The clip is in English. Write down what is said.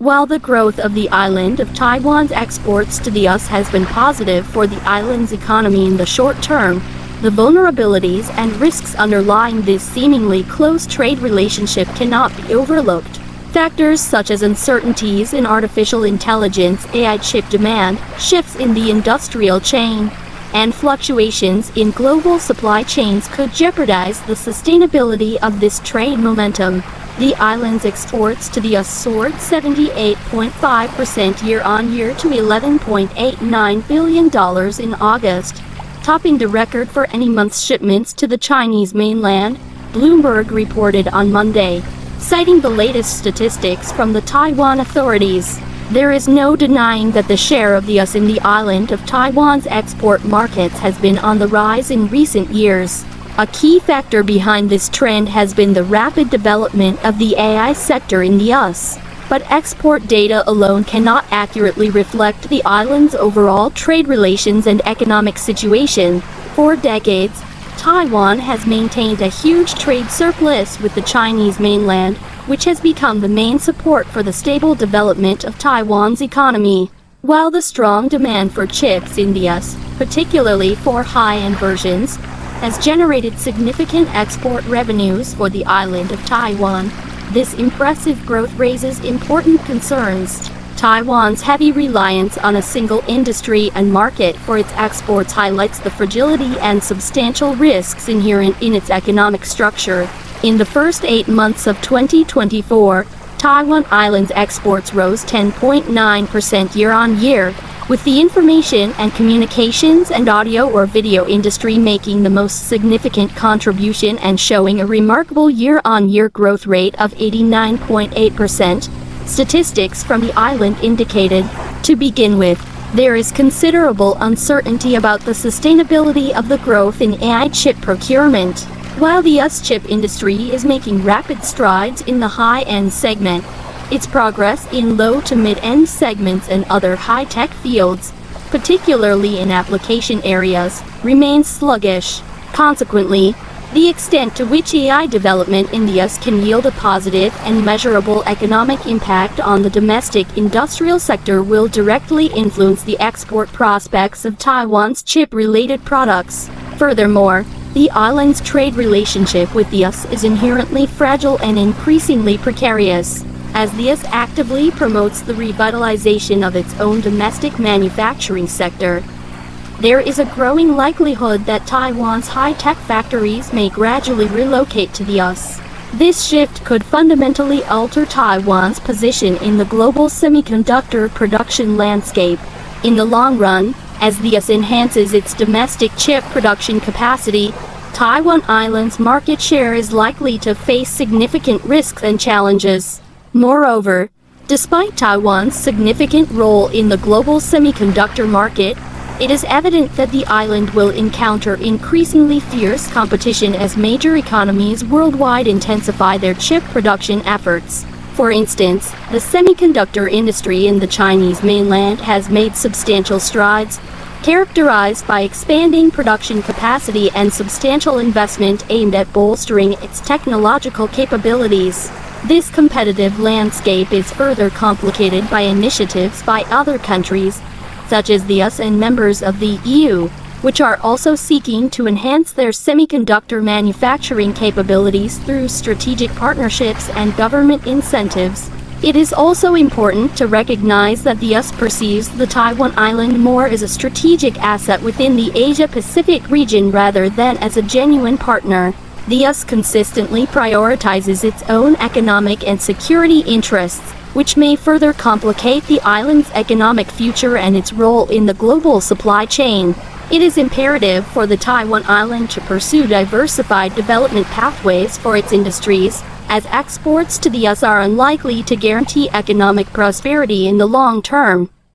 While the growth of the island of Taiwan's exports to the US has been positive for the island's economy in the short term, the vulnerabilities and risks underlying this seemingly close trade relationship cannot be overlooked. Factors such as uncertainties in artificial intelligence, AI chip demand, shifts in the industrial chain, and fluctuations in global supply chains could jeopardize the sustainability of this trade momentum. The island's exports to the US soared 78.5% year-on-year to $11.89 billion in August, topping the record for any month's shipments to the Chinese mainland, Bloomberg reported on Monday, citing the latest statistics from the Taiwan authorities. There is no denying that the share of the US in the island of Taiwan's export markets has been on the rise in recent years. A key factor behind this trend has been the rapid development of the AI sector in the US. But export data alone cannot accurately reflect the island's overall trade relations and economic situation. For decades, Taiwan has maintained a huge trade surplus with the Chinese mainland, which has become the main support for the stable development of Taiwan's economy. While the strong demand for chips in the US, particularly for high-end versions, has generated significant export revenues for the island of Taiwan, this impressive growth raises important concerns. Taiwan's heavy reliance on a single industry and market for its exports highlights the fragility and substantial risks inherent in its economic structure. In the first 8 months of 2024, Taiwan Island's exports rose 10.9% year-on-year, with the information and communications and audio or video industry making the most significant contribution and showing a remarkable year-on-year growth rate of 89.8%. Statistics from the island indicated. To begin with, there is considerable uncertainty about the sustainability of the growth in AI chip procurement. While the US chip industry is making rapid strides in the high-end segment, its progress in low to mid-end segments and other high-tech fields, particularly in application areas, remains sluggish. Consequently, the extent to which AI development in the US can yield a positive and measurable economic impact on the domestic industrial sector will directly influence the export prospects of Taiwan's chip-related products. Furthermore, the island's trade relationship with the US is inherently fragile and increasingly precarious, as the US actively promotes the revitalization of its own domestic manufacturing sector. There is a growing likelihood that Taiwan's high-tech factories may gradually relocate to the US. This shift could fundamentally alter Taiwan's position in the global semiconductor production landscape. In the long run, as the US enhances its domestic chip production capacity, Taiwan Island's market share is likely to face significant risks and challenges. Moreover, despite Taiwan's significant role in the global semiconductor market, it is evident that the island will encounter increasingly fierce competition as major economies worldwide intensify their chip production efforts. For instance, the semiconductor industry in the Chinese mainland has made substantial strides, characterized by expanding production capacity and substantial investment aimed at bolstering its technological capabilities. This competitive landscape is further complicated by initiatives by other countries, such as the US and members of the EU, which are also seeking to enhance their semiconductor manufacturing capabilities through strategic partnerships and government incentives. It is also important to recognize that the US perceives the Taiwan Island more as a strategic asset within the Asia-Pacific region rather than as a genuine partner. The US consistently prioritizes its own economic and security interests, which may further complicate the island's economic future and its role in the global supply chain. It is imperative for the Taiwan Island to pursue diversified development pathways for its industries, as exports to the US are unlikely to guarantee economic prosperity in the long term.